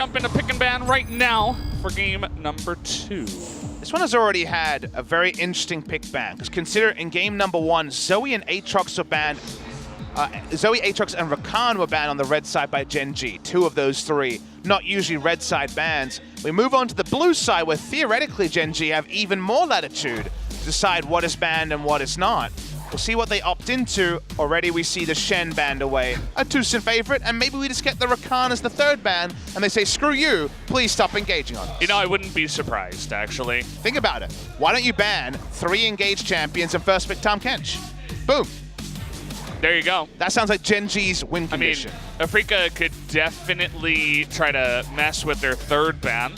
jump into pick and ban right now for game number 2. This one has already had a very interesting pick ban, because consider in game number 1, Zoe and Aatrox were banned. Zoe, Aatrox, and Rakan were banned on the red side by Gen G. 2 of those 3, not usually red side bans. We move on to the blue side, where theoretically Gen G have even more latitude to decide what is banned and what is not. We'll see what they opt into. Already we see the Shen banned away, a TuSin favorite, and maybe we just get the Rakan as the 3rd ban, and they say, screw you, please stop engaging on us. You know, I wouldn't be surprised, actually. Think about it. Why don't you ban 3 engaged champions and first pick Tahm Kench? Boom. There you go. That sounds like Gen G's win condition. I mean, Afreeca could definitely try to mess with their 3rd ban.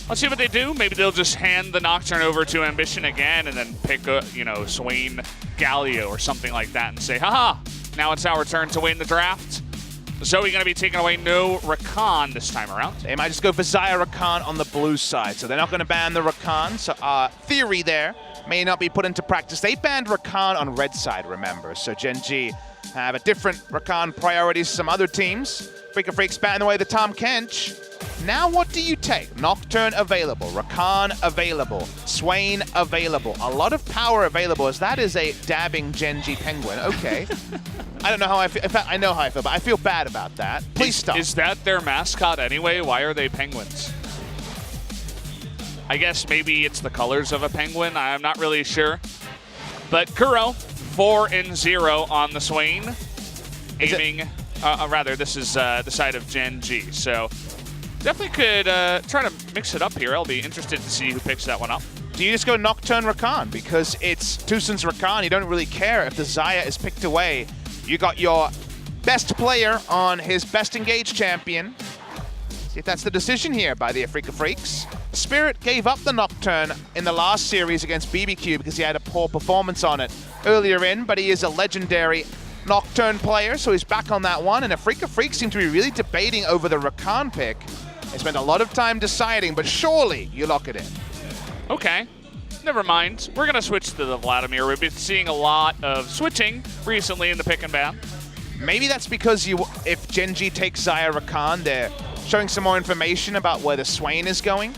Let's see what they do. Maybe they'll just hand the Nocturne over to Ambition again and then pick a, Swain Galio or something like that and say, haha, now it's our turn to win the draft. Zoe going to be taking away no Rakan this time around. They might just go for Xayah Rakan on the blue side, so they're not going to ban the Rakan. So theory there may not be put into practice. They banned Rakan on red side, remember. So Gen G have a different Rakan priorities to some other teams. Afreeca Freecs batting away the Tahm Kench. Now what do you take? Nocturne available, Rakan available, Swain available. A lot of power available, as that is a dabbing Gen G penguin. Okay. I don't know how I feel. In fact, I know how I feel, but I feel bad about that. Please stop. Is that their mascot anyway? Why are they penguins? I guess maybe it's the colors of a penguin. I'm not really sure. But Kuro, 4-0 on the Swain. Aiming, rather, this is the side of Gen G. So definitely could try to mix it up here. I'll be interested to see who picks that one up. Do you just go Nocturne Rakan? Because it's TuSin's Rakan. You don't really care if the Xayah is picked away. You got your best player on his best engaged champion. See if that's the decision here by the Afreeca Freecs. Spirit gave up the Nocturne in the last series against BBQ because he had a poor performance on it earlier in, but he is a legendary Nocturne player, so he's back on that one. And Afreeca Freecs seem to be really debating over the Rakan pick. They spent a lot of time deciding, but surely you lock it in. Okay. Never mind. We're going to switch to the Vladimir. We've been seeing a lot of switching recently in the pick and ban. Maybe that's because if Gen G takes Xayah Rakan, they're showing some more information about where the Swain is going.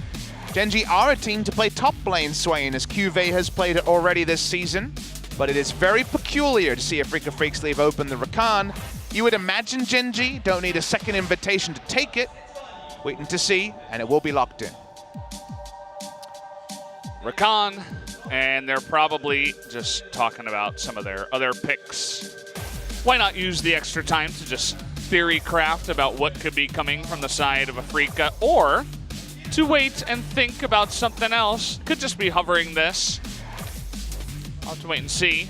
Gen G are a team to play top lane Swain, as QV has played it already this season. But it is very peculiar to see Afreeca Freecs leave open the Rakan. You would imagine Gen G don't need a second invitation to take it. Waiting to see, and it will be locked in. Rakan, and they're probably just talking about some of their other picks. Why not use the extra time to just theory craft about what could be coming from the side of Afreeca, or to wait and think about something else? Could just be hovering this. I'll have to wait and see.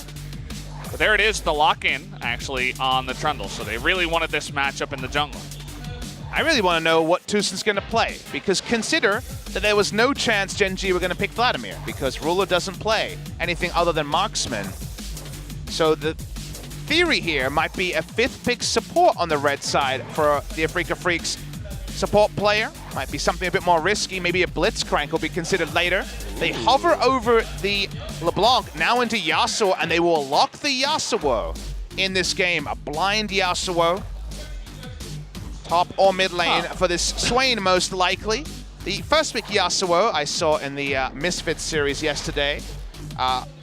But there it is, the lock-in, actually, on the Trundle. So they really wanted this matchup in the jungle. I really want to know what TuSin's going to play, because consider that there was no chance Gen G were going to pick Vladimir, because Ruler doesn't play anything other than Marksman. So the theory here might be a 5th pick support on the red side for the Afreeca Freecs support player. Might be something a bit more risky. Maybe a Blitzcrank will be considered later. They hover over the LeBlanc, now into Yasuo, and they will lock the Yasuo in this game. A blind Yasuo. Top or mid lane for this Swain, most likely. The first pick Yasuo I saw in the Misfits series yesterday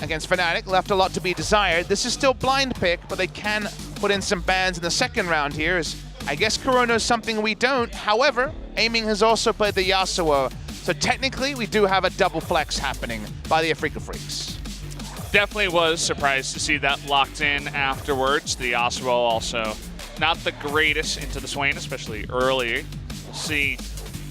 against Fnatic left a lot to be desired. This is still blind pick, but they can put in some bans in the second round here, as I guess Kuro knows something we don't. However, Aiming has also played the Yasuo, so technically we do have a double flex happening by the Afreeca Freecs. Definitely was surprised to see that locked in afterwards. The Yasuo also not the greatest into the Swain, especially early. We'll see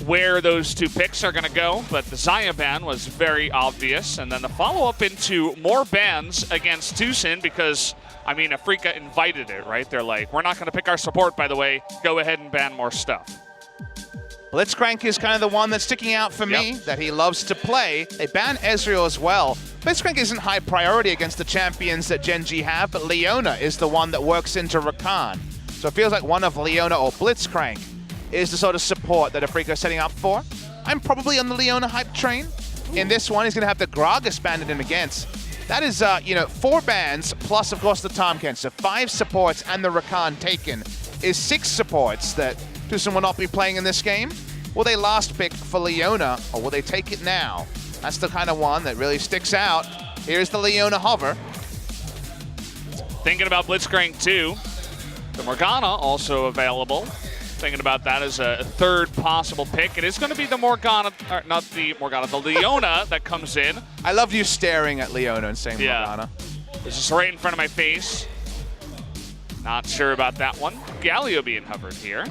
where those 2 picks are going to go, but the Xayah ban was very obvious, and then the follow-up into more bans against TuSin, because, I mean, Afreeca invited it, right? They're like, we're not going to pick our support, by the way. Go ahead and ban more stuff. Blitzcrank is kind of the one that's sticking out for me, that he loves to play. They ban Ezreal as well. Blitzcrank isn't high priority against the champions that Gen G have, but Leona is the one that works into Rakan. So it feels like one of Leona or Blitzcrank is the sort of support that Afreeca is setting up for. I'm probably on the Leona hype train. In this one, he's going to have the Gragas banded in against. That is, 4 bans, plus, of course, the Tahm Kench. So 5 supports and the Rakan taken is 6 supports that TuSN will not be playing in this game. Will they last pick for Leona, or will they take it now? That's the kind of one that really sticks out. Here's the Leona hover. Thinking about Blitzcrank 2. The Morgana also available. Thinking about that as a third possible pick. It is going to be the Morgana, or not the Morgana, the Leona that comes in. I love you staring at Leona and saying Morgana. This is right in front of my face. Not sure about that one. Galio being hovered here.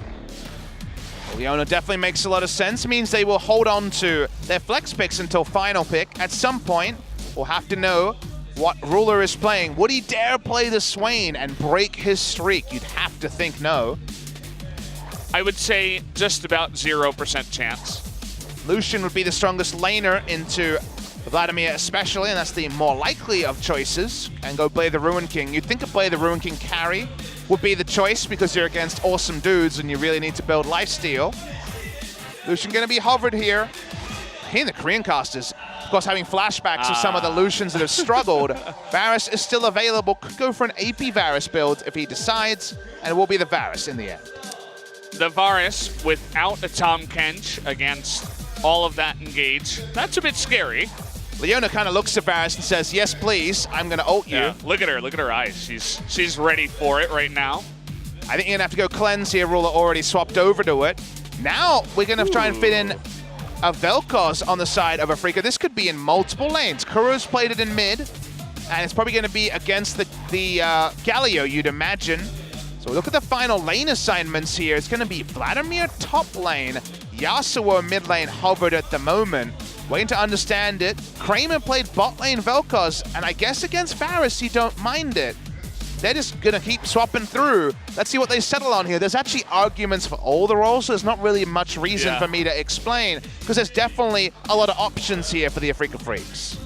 Leona definitely makes a lot of sense. It means they will hold on to their flex picks until final pick. At some point, we'll have to know what Ruler is playing. Would he dare play the Swain and break his streak? You'd have to think no. I would say just about 0% chance. Lucian would be the strongest laner into Vladimir especially, and that's the more likely of choices. And go play the Ruin King. You'd think a play the Ruin King carry would be the choice because you're against awesome dudes and you really need to build lifesteal. Lucian gonna be hovered here. He and the Korean casters, of course, having flashbacks of some of the Lucians that have struggled. Varus is still available. Could go for an AP Varus build if he decides, and it will be the Varus in the end. The Varus without a Tahm Kench against all of that engage. That's a bit scary. Leona kind of looks at Varus and says, yes, please, I'm going to ult you. Yeah, look at her eyes. She's ready for it right now. I think you're going to have to go cleanse here. Ruler already swapped over to it. Now we're going to try and fit in a Vel'Koz on the side of Afreeca. This could be in multiple lanes. Kuro's played it in mid, and it's probably going to be against the Galio, you'd imagine. So look at the final lane assignments here. It's going to be Vladimir top lane, Yasuo mid lane hovered at the moment. Waiting to understand it. Kramer played bot lane Vel'Koz, and I guess against Varus, you don't mind it. They're just going to keep swapping through. Let's see what they settle on here. There's actually arguments for all the roles, so there's not really much reason for me to explain, because there's definitely a lot of options here for the Afreeca Freecs.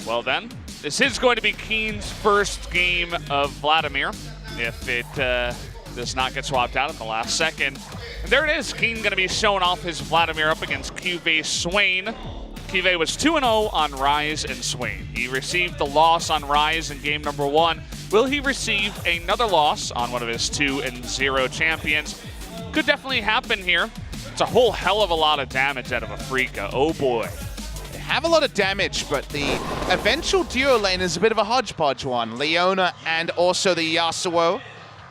Well then, this is going to be Keen's first game of Vladimir, if it does not get swapped out at the last second. And there it is, Keen going to be showing off his Vladimir up against Cuvée Swain. Cuvée was 2-0 on Ryze and Swain. He received the loss on Ryze in game number 1. Will he receive another loss on one of his 2-0 champions? Could definitely happen here. It's a whole hell of a lot of damage out of Afreeca. Oh boy. They have a lot of damage, but the eventual duo lane is a bit of a hodgepodge one. Leona and also the Yasuo.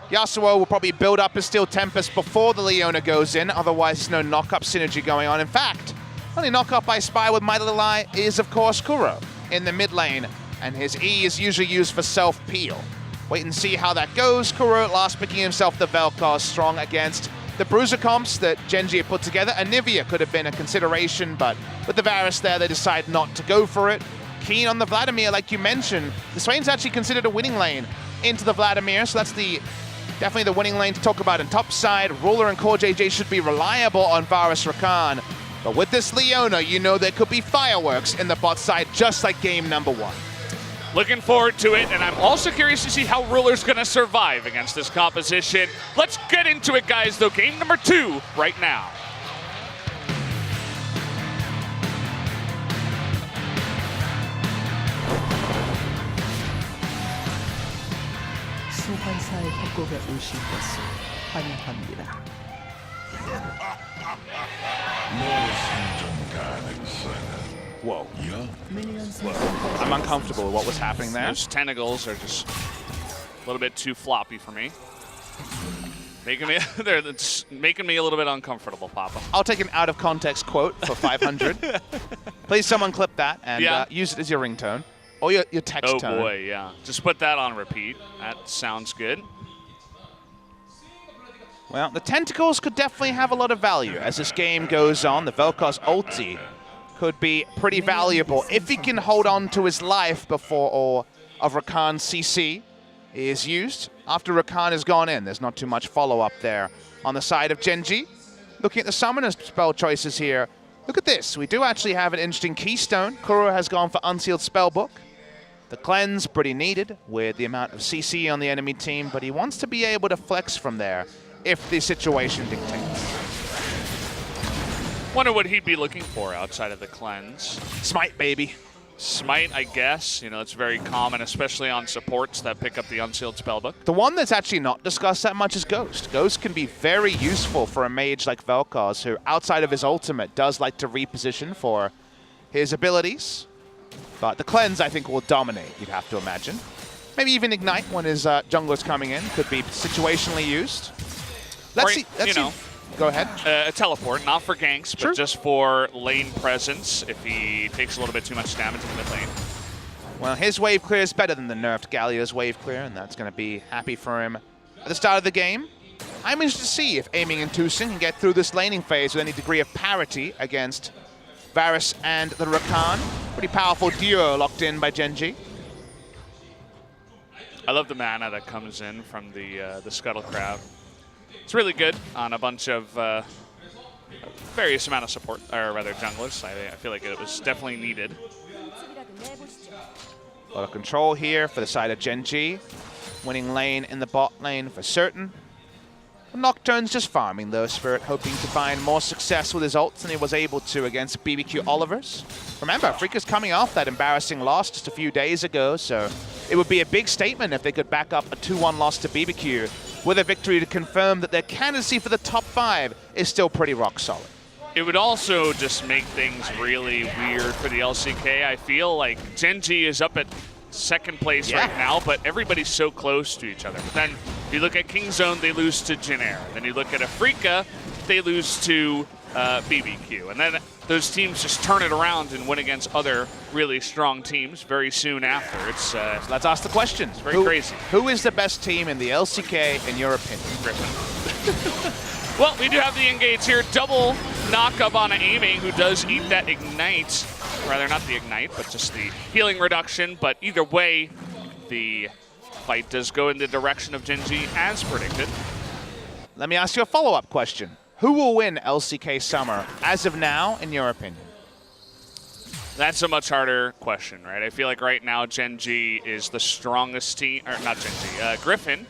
Yasuo will probably build up his Steel Tempest before the Leona goes in, otherwise there's no knock-up synergy going on. In fact, only knock-up I spy with my little eye is, of course, Kuro in the mid lane, and his E is usually used for self-peel. Wait and see how that goes. Kuro last picking himself the Vel'Koz, strong against the Bruiser comps that Genji had put together. Anivia could have been a consideration, but with the Varus there, they decide not to go for it. Keen on the Vladimir, like you mentioned. The Swain's actually considered a winning lane into the Vladimir, so that's definitely the winning lane to talk about in top side. Ruler and Core JJ should be reliable on Varus Rakan. But with this Leona, you know there could be fireworks in the bot side, just like game number 1. Looking forward to it, and I'm also curious to see how Ruler's going to survive against this composition. Let's get into it, guys, though. Game number 2 right now. 소환사의 협곡에 오신 것을 환영합니다. Whoa. I'm uncomfortable with what was happening there. Those tentacles are just a little bit too floppy for me. It's making me a little bit uncomfortable, Papa. I'll take an out-of-context quote for 500. Please someone clip that and use it as your ringtone. Or your text tone. Oh boy, yeah. Just put that on repeat. That sounds good. Well, the tentacles could definitely have a lot of value as this game goes on. The Vel'Koz ulti could be pretty valuable if he can hold on to his life before all of Rakan's CC is used. After Rakan has gone in, there's not too much follow-up there on the side of Genji. Looking at the summoner spell choices here, look at this. We do actually have an interesting keystone. Kuro has gone for Unsealed Spellbook. The cleanse, pretty needed with the amount of CC on the enemy team, but he wants to be able to flex from there if the situation dictates. Wonder what he'd be looking for outside of the cleanse. Smite, baby. Smite, I guess. You know, it's very common, especially on supports that pick up the Unsealed Spellbook. The one that's actually not discussed that much is Ghost. Ghost can be very useful for a mage like Vel'Koz, who, outside of his ultimate, does like to reposition for his abilities. But the Cleanse, I think, will dominate, you'd have to imagine. Maybe even Ignite when his jungler's coming in. Could be situationally used. Let's see. Go ahead. A teleport, not for ganks, but just for lane presence if he takes a little bit too much damage in the mid lane. Well, his wave clear is better than the nerfed Galio's wave clear, and that's going to be happy for him at the start of the game. I'm interested to see if Aiming and Tucson can get through this laning phase with any degree of parity against Varus and the Rakan. Pretty powerful duo locked in by Genji. I love the mana that comes in from the Scuttle Crab. It's really good on a bunch of various amount of support, or rather junglers. I feel like it was definitely needed. A lot of control here for the side of Genji. Winning lane in the bot lane for certain. Nocturne's just farming though, Spirit, hoping to find more success with his ults than he was able to against BBQ Olivers. Remember, Freeca's coming off that embarrassing loss just a few days ago, so it would be a big statement if they could back up a 2-1 loss to BBQ with a victory to confirm that their candidacy for the top 5 is still pretty rock solid. It would also just make things really weird for the LCK. I feel like Genji is up at second place right now, but everybody's so close to each other. But then you look at Kingzone, they lose to Jin. Then you look at Afreeca, they lose to BBQ. And then those teams just turn it around and win against other really strong teams very soon after. It's let's ask the question. It's very crazy. Who is the best team in the LCK, in your opinion? Griffin. Well, we do have the engage here. Double knock up on Aiming, who does eat that Ignite. Rather, not the Ignite, but just the healing reduction. But either way, the fight does go in the direction of Genji as predicted. Let me ask you a follow-up question. Who will win LCK Summer as of now, in your opinion? That's a much harder question, right? I feel like right now Genji is the strongest team, or not Genji, Griffin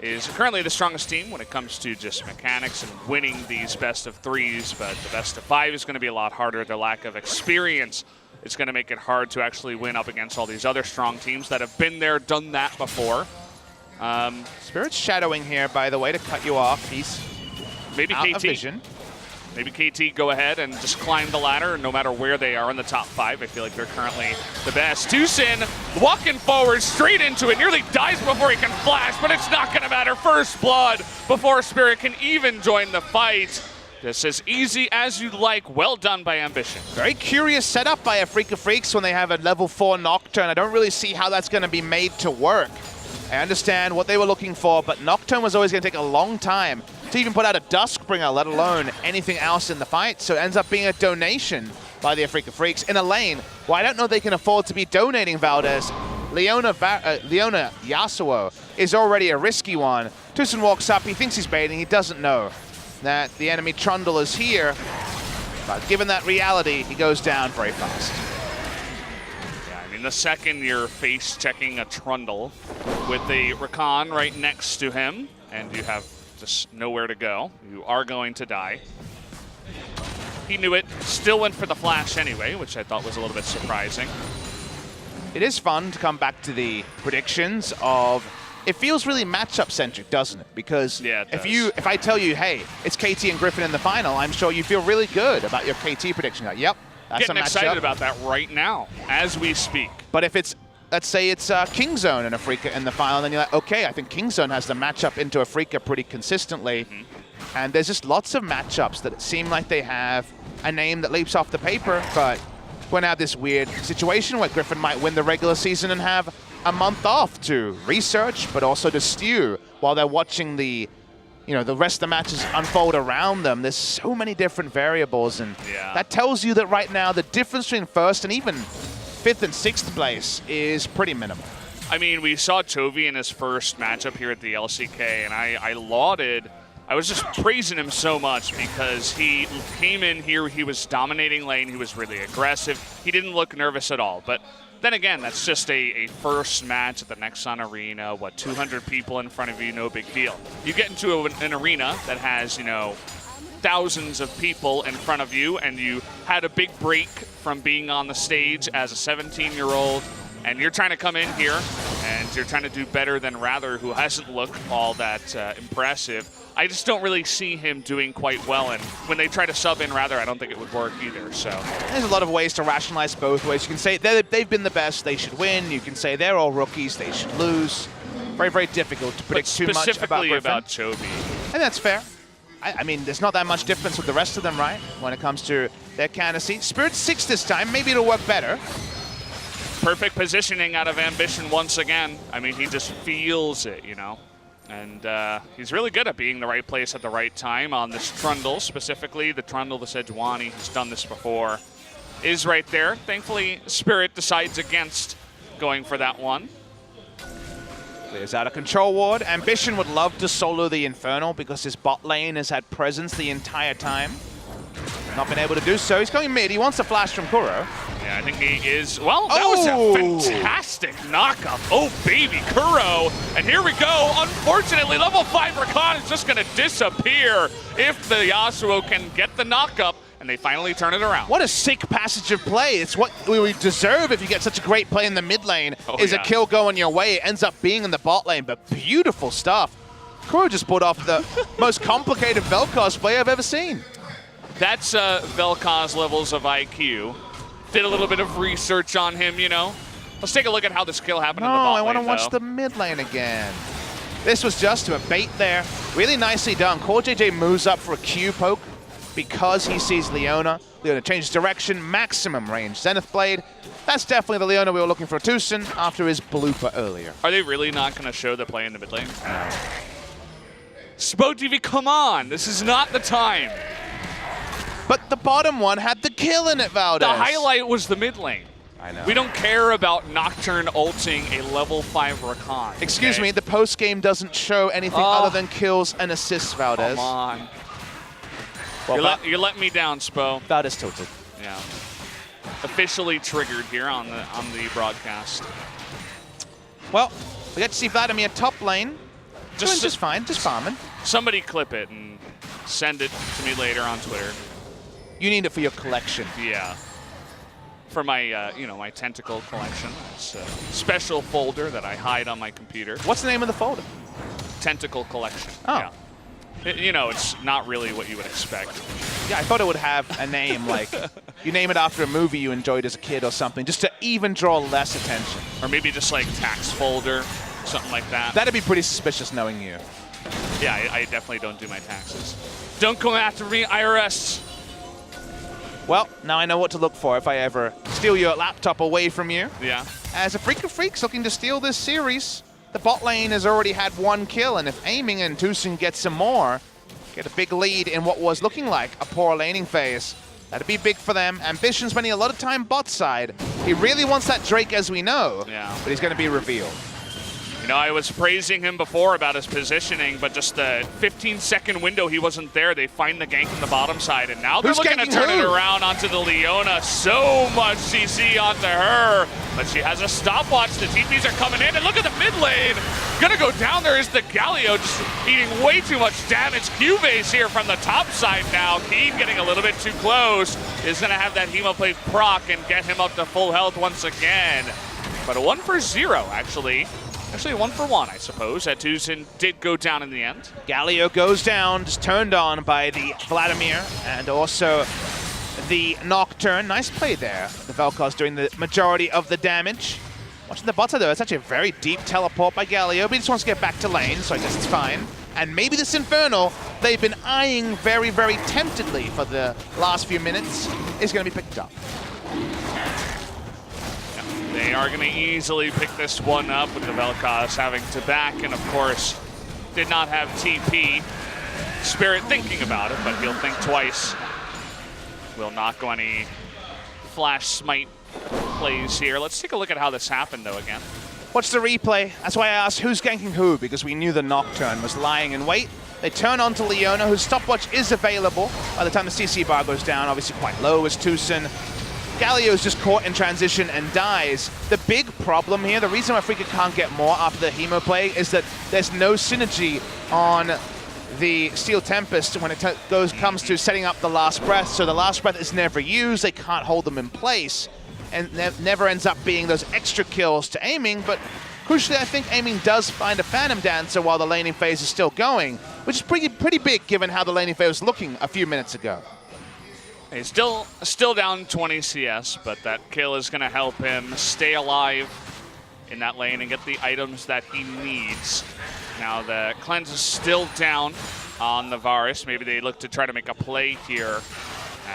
is currently the strongest team when it comes to just mechanics and winning these best of 3s, but the best of 5 is going to be a lot harder. The lack of experience is going to make it hard to actually win up against all these other strong teams that have been there, done that before. Spirit's shadowing here, by the way, to cut you off. He's maybe out KT. of vision. Maybe KT go ahead and just climb the ladder no matter where they are in the top 5. I feel like they're currently the best. Tucson walking forward straight into it. Nearly dies before he can flash, but it's not going to matter. First blood before Spirit can even join the fight. This is easy as you like. Well done by Ambition. Very curious setup by Afreeca Freecs when they have a level 4 Nocturne. I don't really see how that's going to be made to work. I understand what they were looking for, but Nocturne was always going to take a long time to even put out a Duskbringer, let alone anything else in the fight. So it ends up being a donation by the Afreeca Freecs in a lane where I don't know they can afford to be donating Valdez. Leona Yasuo is already a risky one. Tucson walks up, he thinks he's baiting, he doesn't know that the enemy Trundle is here. But given that reality, he goes down very fast. The second you're face checking a Trundle with the Rakan right next to him, and you have just nowhere to go, you are going to die. He knew it, still went for the flash anyway, which I thought was a little bit surprising. It is fun to come back to the predictions of, it feels really matchup centric, doesn't it? Because if I tell you, hey, it's KT and Griffin in the final, I'm sure you feel really good about your KT prediction. Like, yep. That's getting excited about that right now, as we speak. But if it's, let's say it's Kingzone and Afreeca in the final, then you're like, okay, I think Kingzone has the matchup into Afreeca pretty consistently. And there's just lots of matchups that seem like they have a name that leaps off the paper, but we're going to have this weird situation where Griffin might win the regular season and have a month off to research, but also to stew while they're watching the the rest of the matches unfold around them. There's so many different variables, and that tells you that right now the difference between first and even 5th and 6th place is pretty minimal. I mean, we saw Chovy in his first matchup here at the LCK, and I was just praising him so much because he came in here, he was dominating lane, he was really aggressive, he didn't look nervous at all. But then again, that's just a first match at the Nexon Arena. 200 people in front of you, no big deal. You get into an arena that has, thousands of people in front of you, and you had a big break from being on the stage as a 17-year-old, and you're trying to come in here, and you're trying to do better than Rather, who hasn't looked all that impressive. I just don't really see him doing quite well, and when they try to sub in Rather, I don't think it would work either. So there's a lot of ways to rationalize both ways. You can say they've been the best, they should win. You can say they're all rookies, they should lose. Very, very difficult to predict too much about specifically Griffin. about Chobi. And that's fair. I mean, there's not that much difference with the rest of them, right? When it comes to their candidacy. Spirit 6 this time, maybe it'll work better. Perfect positioning out of Ambition once again. I mean, he just feels it, you know? And he's really good at being the right place at the right time on this Trundle, specifically the Trundle, the Sejuani, who's done this before, is right there. Thankfully, Spirit decides against going for that one. Clears out a control ward. Ambition would love to solo the Infernal because his bot lane has had presence the entire time. Not been able to do so. He's going mid. He wants a flash from Kuro. Yeah, I think he is. Well, that was a fantastic knockup. Oh, baby, Kuro. And here we go. Unfortunately, level 5 Rakan is just going to disappear if the Yasuo can get the knockup. And they finally turn it around. What a sick passage of play. It's what we deserve if you get such a great play in the mid lane, a kill going your way. It ends up being in the bot lane, but beautiful stuff. Kuro just pulled off the most complicated Vel'Koz play I've ever seen. That's Vel'Koz levels of IQ. Did a little bit of research on him, you know. Let's take a look at how this kill happened in the bot lane, I want to watch the mid lane again. This was just a bait there. Really nicely done. Core JJ moves up for a Q poke because he sees Leona. Leona changes direction, maximum range. Zenith Blade. That's definitely the Leona we were looking for Tucson after his blooper earlier. Are they really not going to show the play in the mid lane? SpoTV, come on. This is not the time. But the bottom one had the kill in it, Valdez. The highlight was the mid lane. I know. We don't care about Nocturne ulting a level 5 Rakan. Excuse me, the post game doesn't show anything other than kills and assists, Valdez. Come on. Well, you're letting me down, Spo. Valdez tilted. Yeah. Officially triggered here on the broadcast. Well, we got to see Vladimir top lane. Just fine, just farming. Somebody clip it and send it to me later on Twitter. You need it for your collection. Yeah. For my, my tentacle collection. It's a special folder that I hide on my computer. What's the name of the folder? Tentacle collection. Oh. Yeah. It's not really what you would expect. Yeah, I thought it would have a name like you name it after a movie you enjoyed as a kid or something, just to even draw less attention. Or maybe just like tax folder, something like that. That'd be pretty suspicious knowing you. Yeah, I definitely don't do my taxes. Don't come after me, IRS. Well, now I know what to look for if I ever steal your laptop away from you. Yeah. As Afreeca Freecs looking to steal this series, the bot lane has already had one kill, and if Aiming and Tucson get some more, get a big lead in what was looking like a poor laning phase. That'd be big for them. Ambition spending a lot of time bot side. He really wants that Drake, as we know, but he's going to be revealed. I was praising him before about his positioning, but just the 15-second window he wasn't there, they find the gank on the bottom side, and now they're looking to turn it around onto the Leona. So much CC onto her, but she has a stopwatch. The TPs are coming in, and look at the mid lane. Gonna go down there is the Galio, just eating way too much damage. Q-base here from the top side now. Keen getting a little bit too close. Is gonna have that Hemoplate proc and get him up to full health once again. But a 1 for 0, actually. Actually, 1 for 1, I suppose. That Tucson did go down in the end. Galio goes down, just turned on by the Vladimir and also the Nocturne. Nice play there. The Vel'Koz doing the majority of the damage. Watching the bot side, though, it's actually a very deep teleport by Galio, but he just wants to get back to lane, so I guess it's fine. And maybe this Infernal, they've been eyeing very, very temptedly for the last few minutes, is going to be picked up. They are going to easily pick this one up with the Vel'Koz having to back, and of course, did not have TP. Spirit thinking about it, but he'll think twice. Will not go any flash smite plays here. Let's take a look at how this happened, though, again. Watch the replay. That's why I asked who's ganking who, because we knew the Nocturne was lying in wait. They turn on to Leona, whose stopwatch is available. By the time the CC bar goes down, obviously quite low is Tucson. Galio's just caught in transition and dies. The big problem here, the reason why Afreeca can't get more after the Hemo play is that there's no synergy on the Steel Tempest when it comes to setting up the last breath. So the last breath is never used. They can't hold them in place, and never ends up being those extra kills to aiming. But crucially, I think aiming does find a Phantom Dancer while the laning phase is still going, which is pretty big given how the laning phase was looking a few minutes ago. He's still down 20 CS, but that kill is going to help him stay alive in that lane and get the items that he needs. Now the cleanse is still down on the Varus. Maybe they look to try to make a play here,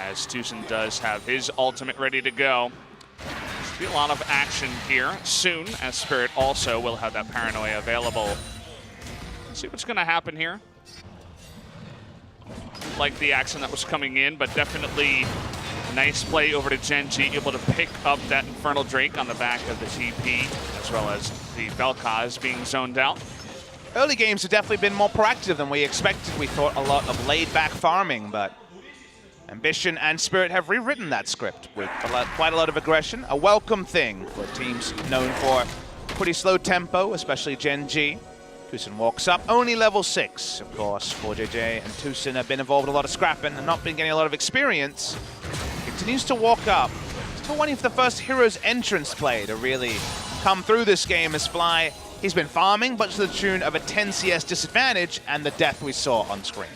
as Tucson does have his ultimate ready to go. There'll be a lot of action here soon, as Spirit also will have that Paranoia available. Let's see what's going to happen here. Like the action that was coming in, but definitely a nice play over to Genji, able to pick up that Infernal Drake on the back of the TP, as well as the Vel'Koz being zoned out. Early games have definitely been more proactive than we expected. We thought a lot of laid-back farming, but Ambition and Spirit have rewritten that script with quite a lot of aggression, a welcome thing for teams known for pretty slow tempo, especially Genji. Tucson walks up, only level 6. Of course, 4JJ and Tucson have been involved in a lot of scrapping and not been getting a lot of experience. Continues to walk up. Still waiting for the first Hero's Entrance play to really come through this game as Fly. He's been farming, but to the tune of a 10 CS disadvantage and the death we saw on screen.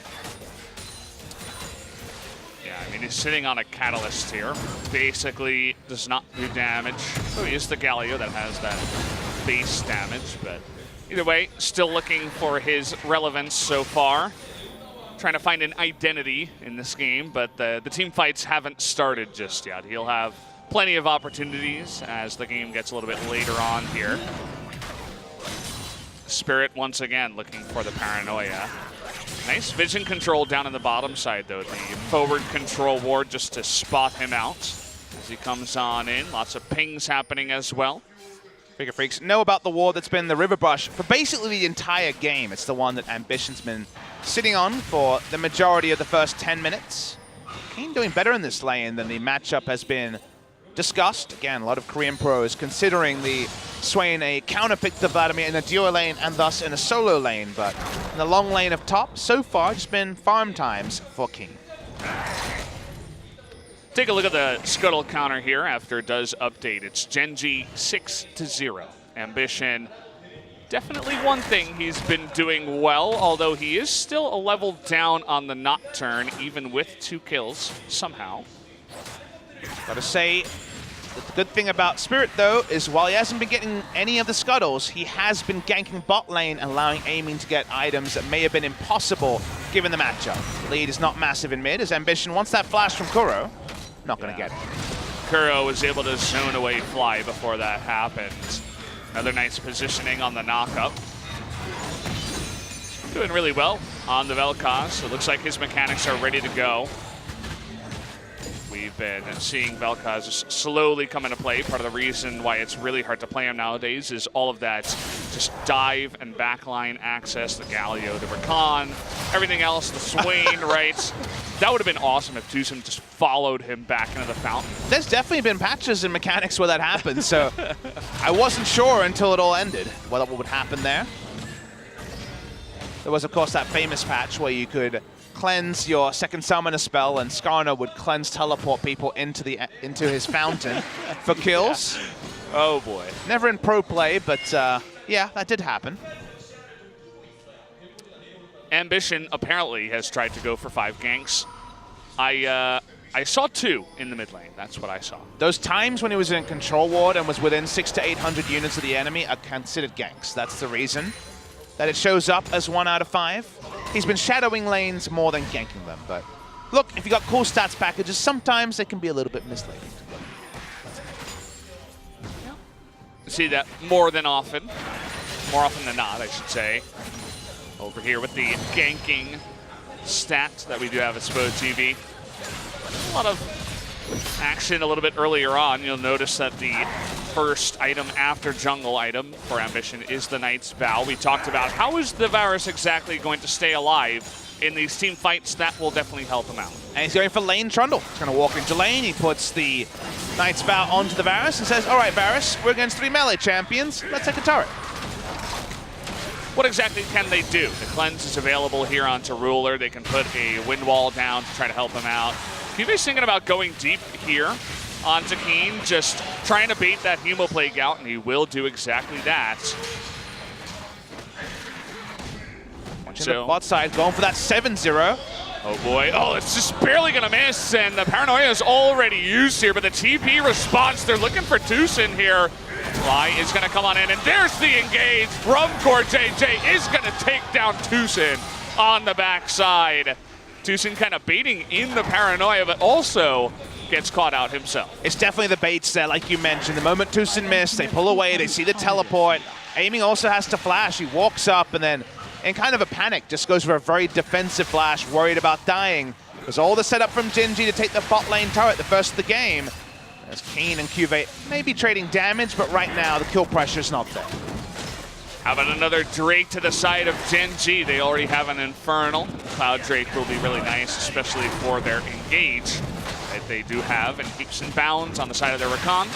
Yeah, I mean, he's sitting on a Catalyst here. Basically does not do damage. Oh, he is the Galio that has that base damage, but either way, still looking for his relevance so far. Trying to find an identity in this game, but the team fights haven't started just yet. He'll have plenty of opportunities as the game gets a little bit later on here. Spirit once again looking for the Paranoia. Nice vision control down in the bottom side though. The forward control ward just to spot him out as he comes on in. Lots of pings happening as well. Afreeca Freecs know about the ward that's been the River Brush for basically the entire game. It's the one that Ambition's been sitting on for the majority of the first 10 minutes. Kane doing better in this lane than the matchup has been discussed. Again, a lot of Korean pros considering the Swain a counterpick to Vladimir in a duo lane and thus in a solo lane, but in the long lane of top, so far it's been farm times for King. Take a look at the Scuttle counter here after it does update. It's Genji 6-0. Ambition, definitely one thing he's been doing well, although he is still a level down on the Nocturne, even with 2 kills somehow. Gotta say, the good thing about Spirit, though, is while he hasn't been getting any of the scuttles, he has been ganking bot lane and allowing aiming to get items that may have been impossible given the matchup. The lead is not massive in mid, as Ambition wants that flash from Kuro. Not gonna get it. Kuro was able to zone away Fly before that happened. Another nice positioning on the knock-up. Doing really well on the Vel'Koz. It looks like his mechanics are ready to go. We've been seeing Vel'Koz just slowly come into play. Part of the reason why it's really hard to play him nowadays is all of that just dive and backline access, the Galio, the Rakan, everything else, the Swain, right? That would have been awesome if Tucson just followed him back into the fountain. There's definitely been patches and mechanics where that happened, so I wasn't sure until it all ended what would happen there. There was, of course, that famous patch where you could cleanse your second summoner spell, and Skarner would cleanse teleport people into his fountain for kills. Yeah. Oh boy. Never in pro play, but yeah, that did happen. Ambition apparently has tried to go for 5 ganks. I saw 2 in the mid lane. That's what I saw. Those times when he was in control ward and was within 600 to 800 units of the enemy are considered ganks. That's the reason that it shows up as 1 out of 5. He's been shadowing lanes more than ganking them, but look, if you got cool stats packages, sometimes they can be a little bit misleading. See that more than often. More often than not, I should say. Over here with the ganking stat that we do have at Spo TV. A lot of action a little bit earlier on. You'll notice that the first item after jungle item for Ambition is the Knight's Vow. We talked about how is the Varus exactly going to stay alive in these team fights. That will definitely help him out. And he's going for lane Trundle. He's going to walk into lane. He puts the Knight's Vow onto the Varus and says, all right, Varus, we're against 3 melee champions. Let's take a turret. what exactly can they do? The cleanse is available here onto Ruler. They can put a wind wall down to try to help him out. QV's thinking about going deep here onto Keen, just trying to bait that Humo Plague out, and he will do exactly that. So, the bot side going for that 7-0. Oh boy, oh, it's just barely gonna miss, and the Paranoia is already used here, but the TP response, they're looking for Tucson here. Fly is gonna come on in, and there's the engage from CoreJJ, is gonna take down Tucson on the backside. Tucson kind of baiting in the Paranoia, but also gets caught out himself. It's definitely the baits there, like you mentioned. The moment Tucson missed, they pull away, they see the teleport. Aiming also has to flash. He walks up and then, in kind of a panic, just goes for a very defensive flash, worried about dying. There's all the setup from Genji to take the bot lane turret, the first of the game. As Keen and QV maybe trading damage, but right now the kill pressure's not there. How about another Drake to the side of Genji? They already have an Infernal. Cloud Drake will be really nice, especially for their engage that they do have, and keeps in bounds on the side of their Rakan.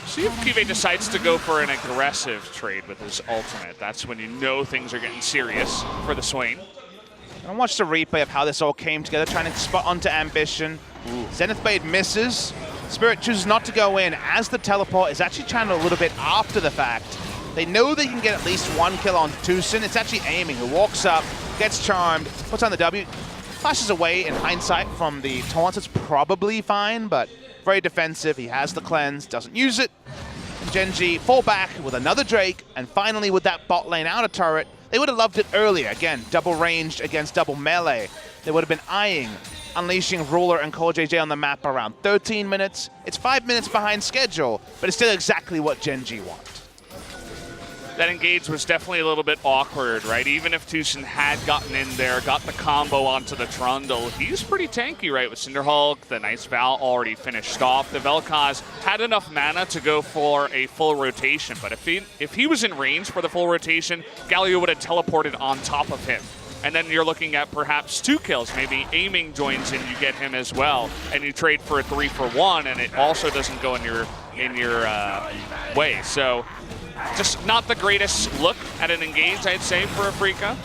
See if QV decides to go for an aggressive trade with his ultimate. That's when you know things are getting serious for the Swain. And watch the replay of how this all came together, trying to spot onto Ambition. Zenith Blade misses. Spirit chooses not to go in, as the teleport is actually channeled a little bit after the fact. They know they can get at least one kill on Tucson. It's actually Aiming, who walks up, gets charmed, puts on the W, flashes away in hindsight from the taunt. It's probably fine, but very defensive. He has the cleanse, doesn't use it. And Genji fall back with another Drake, and finally with that bot lane outer turret. They would have loved it earlier. Again, double ranged against double melee. They would have been eyeing unleashing Ruler and CoreJJ on the map around 13 minutes. It's 5 minutes behind schedule, but it's still exactly what Genji want. That engage was definitely a little bit awkward, right? Even if Tucson had gotten in there, got the combo onto the Trundle, he's pretty tanky, right? With Cinderhulk, the nice Val already finished off. The Vel'Koz had enough mana to go for a full rotation, but if he was in range for the full rotation, Galio would have teleported on top of him. And then you're looking at perhaps 2 kills. Maybe Aiming joins in, you get him as well, and you trade for a 3-for-1, and it also doesn't go in your way. So just not the greatest look at an engage, I'd say, for Afreeca.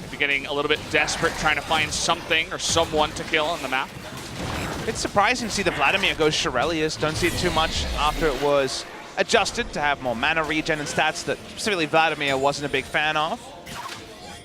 Maybe getting a little bit desperate, trying to find something or someone to kill on the map. It's surprising to see the Vladimir go Shirelius. Don't see it too much after it was adjusted to have more mana regen and stats that specifically Vladimir wasn't a big fan of.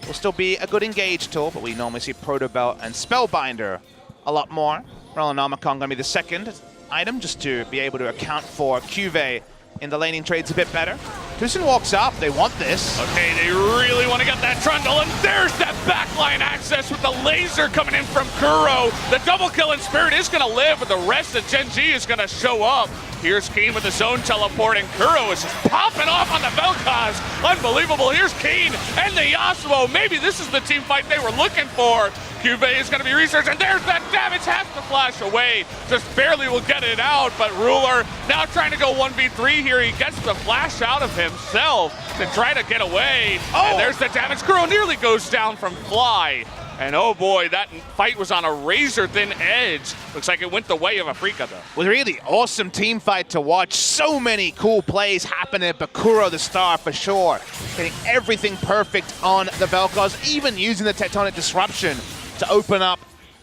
Will still be a good engage tool, but we normally see Protobelt and Spellbinder a lot more. Rolanomicon going to be the second item, just to be able to account for QV in the laning trades a bit better. Tucson walks up, they want this. Okay, they really want to get that Trundle, and there's that backline access with the laser coming in from Kuro. The double kill in Spirit is going to live, but the rest of Genji is going to show up. Here's Keen with his own teleport, and Kuro is just popping off on the Vel'Koz. Unbelievable. Here's Keen and the Yasuo. Maybe this is the team fight they were looking for. QV is going to be researched, and there's that damage, has to flash away. Just barely will get it out, but Ruler now trying to go 1v3 here. He gets the flash out of himself to try to get away. Oh, and there's the damage. Kuro nearly goes down from Fly. And oh boy, that fight was on a razor-thin edge. Looks like it went the way of Afreeca, though. Well, really awesome team fight to watch. So many cool plays happening, but Kuro the star for sure. Getting everything perfect on the Vel'Koz, even using the Tectonic Disruption to open up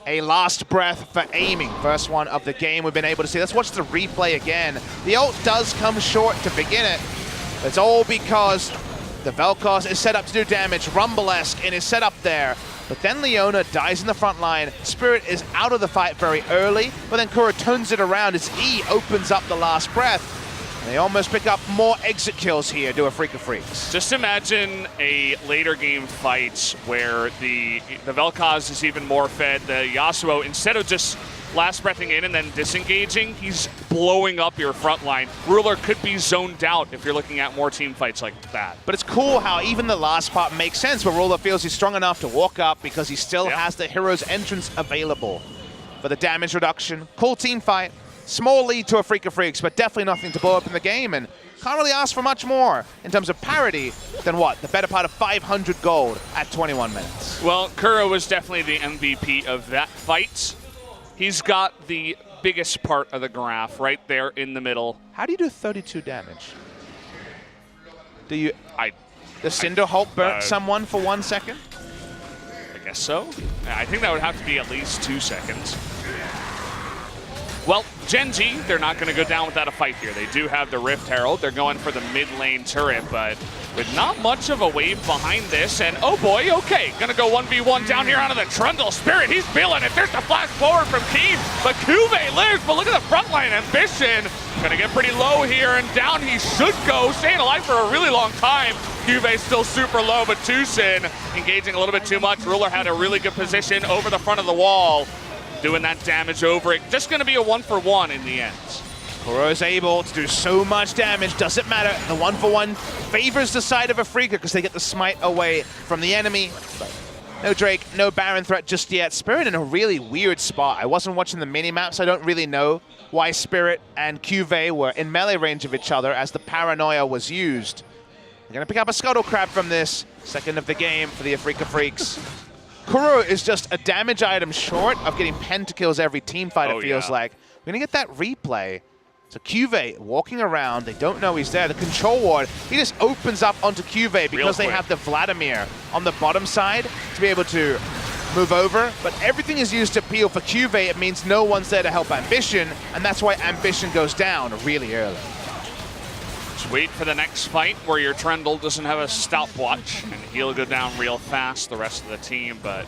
a last breath for Aiming. First one of the game we've been able to see. Let's watch the replay again. The ult does come short to begin it. It's all because the Vel'Koz is set up to do damage, Rumble-esque in his setup there. But then Leona dies in the front line. Spirit is out of the fight very early, but then Kuro turns it around as E opens up the last breath. And they almost pick up more exit kills here to Afreeca Freecs. Just imagine a later game fight where the Vel'Koz is even more fed. The Yasuo, instead of just last breathing in and then disengaging, he's blowing up your front line. Ruler could be zoned out if you're looking at more team fights like that. But it's cool how even the last part makes sense, but Ruler feels he's strong enough to walk up because he still has the hero's entrance available for the damage reduction. Cool team fight. Small lead to Afreeca Freecs, but definitely nothing to blow up in the game, and can't really ask for much more in terms of parity than what? The better part of 500 gold at 21 minutes. Well, Kuro was definitely the MVP of that fight. He's got the biggest part of the graph right there in the middle. How do you do 32 damage? Do you... The Cinder Hulk burnt someone for 1 second? I guess so. I think that would have to be at least 2 seconds. Well, Gen G, they're not going to go down without a fight here. They do have the Rift Herald. They're going for the mid lane turret, but with not much of a wave behind this. And oh boy, okay, going to go 1v1 down here onto the Trundle Spirit. He's feeling it. There's the flash forward from Keen, but Cuvée lives. But look at the front line Ambition. Going to get pretty low here, and down he should go. Staying alive for a really long time. Cuvée still super low, but Tucson engaging a little bit too much. Ruler had a really good position over the front of the wall, doing that damage over it. Just going to be a 1-for-1 in the end. Kuro is able to do so much damage, doesn't matter. The 1-for-1 favors the side of Afreeca because they get the smite away from the enemy. No Drake, no Baron threat just yet. Spirit in a really weird spot. I wasn't watching the mini-maps. I don't really know why Spirit and Cuvée were in melee range of each other as the Paranoia was used. They're going to pick up a Scuttle Crab from this. Second of the game for the Afreeca Freecs. Kuro is just a damage item short of getting pentakills every team fight, it feels like. We're going to get that replay. So Cuvée walking around, they don't know he's there. The control ward, he just opens up onto Cuvée because they have the Vladimir on the bottom side to be able to move over. But everything is used to peel for Cuvée. It means no one's there to help Ambition, and that's why Ambition goes down really early. Just wait for the next fight where your Trundle doesn't have a stopwatch, and he'll go down real fast, the rest of the team. But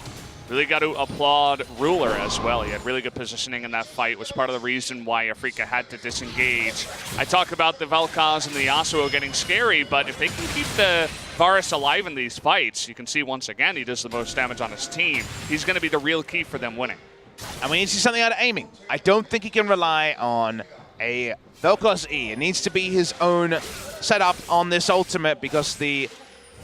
really got to applaud Ruler as well. He had really good positioning in that fight, was part of the reason why Afreeca had to disengage. I talk about the Vel'Koz and the Yasuo getting scary, but if they can keep the Varus alive in these fights, you can see once again he does the most damage on his team. He's going to be the real key for them winning. And we need to see something out of aiming. I don't think he can rely on a Vel'Koz E. It needs to be his own setup on this ultimate because the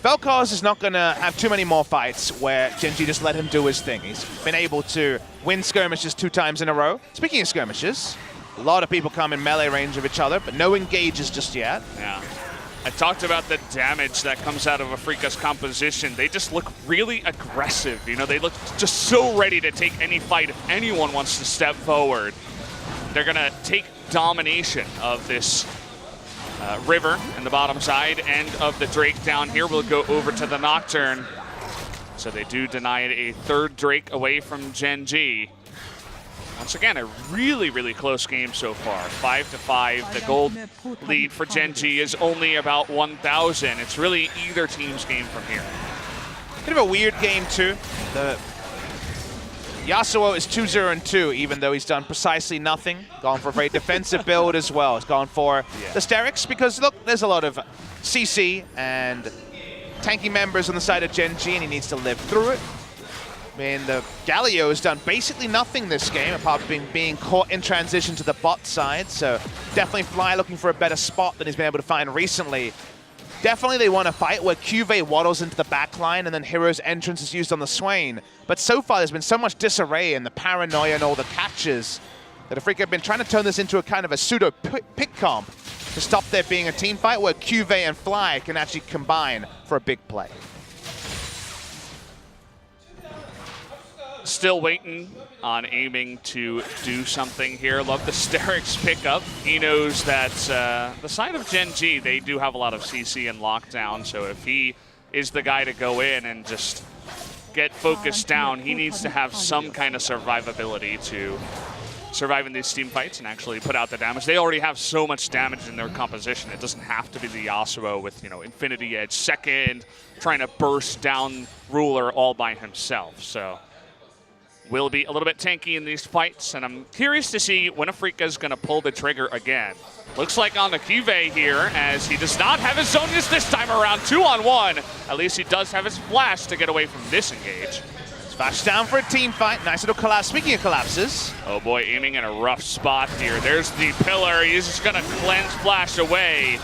Vel'Koz is not going to have too many more fights where Gen G just let him do his thing. He's been able to win skirmishes 2 times in a row. Speaking of skirmishes, a lot of people come in melee range of each other, but no engages just yet. Yeah. I talked about the damage that comes out of Afreeca's composition. They just look really aggressive. You know, they look just so ready to take any fight if anyone wants to step forward. They're going to take domination of this river in the bottom side, and of the Drake down here. We'll go over to the Nocturne. So they do deny it a third Drake away from Gen G. Once again, a really, really close game so far. 5-5. The gold lead for Gen G is only about 1,000. It's really either team's game from here. Bit of a weird game too. The Yasuo is 2-0-2, even though he's done precisely nothing. Gone for a very defensive build as well. He's gone for the Sterix because, look, there's a lot of CC and tanky members on the side of Gen G, and he needs to live through it. I mean, the Galio has done basically nothing this game, apart from being caught in transition to the bot side. So definitely Fly looking for a better spot than he's been able to find recently. Definitely they want a fight where Cuvée waddles into the backline and then Hero's entrance is used on the Swain. But so far there's been so much disarray in the Paranoia and all the catches that Afreeca have been trying to turn this into a kind of a pseudo pick comp to stop there being a team fight where Cuvée and Fly can actually combine for a big play. Still waiting on aiming to do something here. Love the Sterix pickup. He knows that the side of Gen G, they do have a lot of CC and lockdown, so if he is the guy to go in and just get focused down, he needs to have some kind of survivability to survive in these team fights and actually put out the damage. They already have so much damage in their composition. It doesn't have to be the Yasuo with, you know, Infinity Edge second, trying to burst down Ruler all by himself. So will be a little bit tanky in these fights, and I'm curious to see when Afreeca is going to pull the trigger again. Looks like on the Cuvée here, as he does not have his Zonius this time around, 2-on-1. At least he does have his flash to get away from this engage. Flash down for a team fight. Nice little collapse. Speaking of collapses. Oh boy, aiming in a rough spot here. There's the pillar. He's just going to cleanse flash away.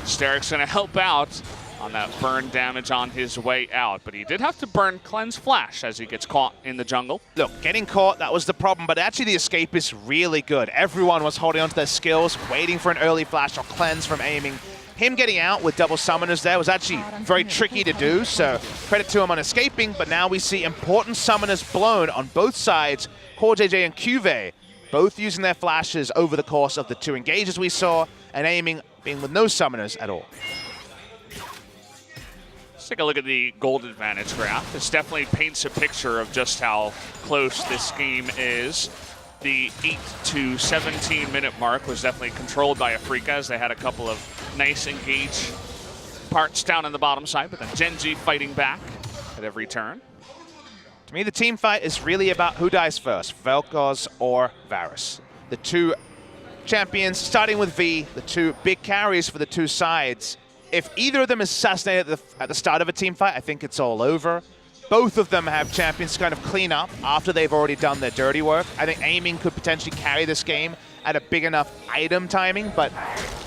Sterix going to help out on that burn damage on his way out. But he did have to burn Cleanse Flash as he gets caught in the jungle. Look, getting caught, that was the problem, but actually the escape is really good. Everyone was holding onto their skills, waiting for an early flash or cleanse from aiming. Him getting out with double summoners there was actually very tricky to do, so credit to him on escaping, but now we see important summoners blown on both sides. CoreJJ and Cuvée both using their flashes over the course of the 2 engages we saw, and aiming being with no summoners at all. take a look at the gold advantage graph. This definitely paints a picture of just how close this game is. The 8 to 17 minute mark was definitely controlled by Afreeca, as they had a couple of nice engage parts down on the bottom side, but then Gen G fighting back at every turn. To me, the team fight is really about who dies first, Vel'Koz or Varus. The two champions, starting with V, the two big carries for the two sides. If either of them is assassinated at the start of a team fight, I think it's all over. Both of them have champions to kind of clean up after they've already done their dirty work. I think Aiming could potentially carry this game at a big enough item timing, but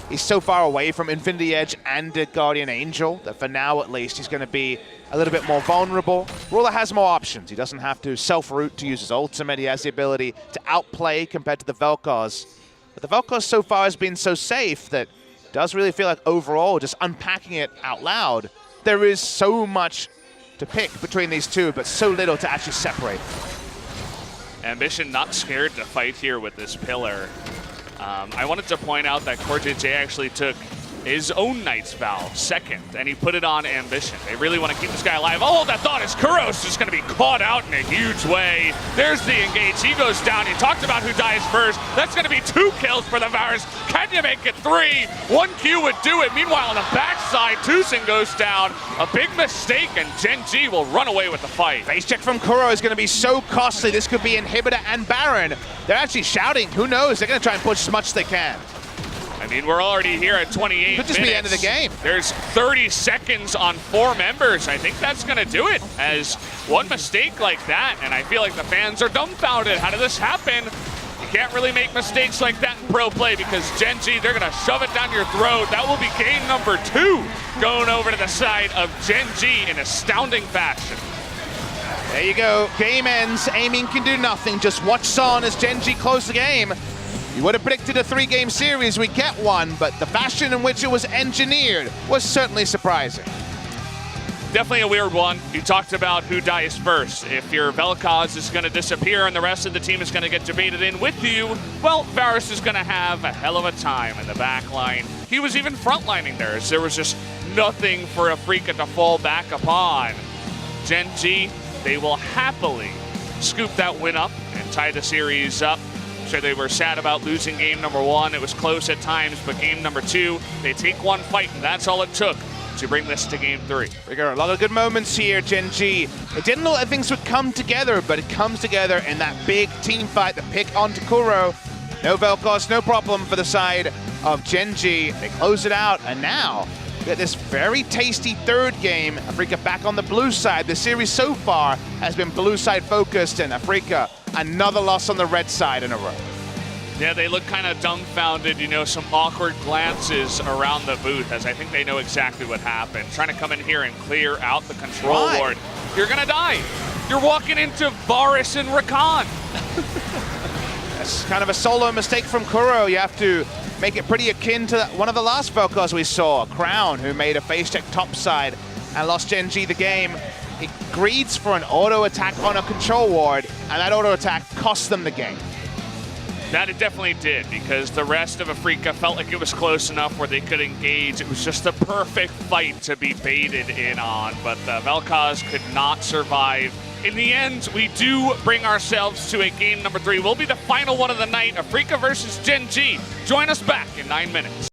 he's so far away from Infinity Edge and Guardian Angel that for now at least he's going to be a little bit more vulnerable. Ruler has more options. He doesn't have to self-root to use his ultimate. He has the ability to outplay compared to the Vel'Koz. But the Vel'Koz so far has been so safe that it does really feel like overall, just unpacking it out loud, there is so much to pick between these two, but so little to actually separate. Ambition not scared to fight here with this pillar. I wanted to point out that CoreJJ actually took his own Knight's Vow second, and he put it on Ambition. They really want to keep this guy alive. Oh, that thought is Kuro's just going to be caught out in a huge way. There's the engage. He goes down. You talked about who dies first. That's going to be 2 kills for the Varus. Can you make it 3? 1 Q would do it. Meanwhile, on the backside, Tucson goes down. A big mistake, and Gen G will run away with the fight. Face check from Kuro is going to be so costly. This could be Inhibitor and Baron. They're actually shouting. Who knows? They're going to try and push as much as they can. I mean, we're already here at 28 Could just be the end of the game. There's 30 seconds on 4 members. I think that's going to do it, as one mistake like that, and I feel like the fans are dumbfounded. How did this happen? You can't really make mistakes like that in pro play, because Gen G, they're going to shove it down your throat. That will be game number 2 going over to the side of Gen G in astounding fashion. There you go. Game ends. Aiming can do nothing. Just watch on as Gen G close the game. You would have predicted a 3-game series, we get one, but the fashion in which it was engineered was certainly surprising. Definitely a weird one. You talked about who dies first. If your Vel'Koz is going to disappear and the rest of the team is going to get debated in with you, well, Varus is going to have a hell of a time in the back line. He was even frontlining there, as there was just nothing for Afreeca to fall back upon. Gen G, they will happily scoop that win up and tie the series up. Sure, they were sad about losing game number 1. It was close at times, but game number 2, they take one fight, and that's all it took to bring this to game 3. We got a lot of good moments here, Gen G. It didn't look like things would come together, but it comes together in that big team fight, the pick onto Kuro. No Vel'Koz, no problem for the side of Gen G. They close it out, and now we get this very tasty 3rd game. Afreeca back on the blue side. The series so far has been blue side focused, and Afreeca another loss on the red side in a row. Yeah, they look kind of dumbfounded, you know, some awkward glances around the booth, as I think they know exactly what happened. Trying to come in here and clear out the control ward. You're gonna die. You're walking into Varus and Rakan. That's kind of a solo mistake from Kuro. You have to make it pretty akin to one of the last Vel'Koz we saw, Crown, who made a face check topside and lost Gen G the game. He greeds for an auto attack on a control ward, and that auto attack cost them the game. That it definitely did, because the rest of Afreeca felt like it was close enough where they could engage. It was just the perfect fight to be baited in on, but the Vel'Koz could not survive. In the end, we do bring ourselves to a game number 3. Will be the final one of the night, Afreeca versus Gen G. Join us back in 9 minutes.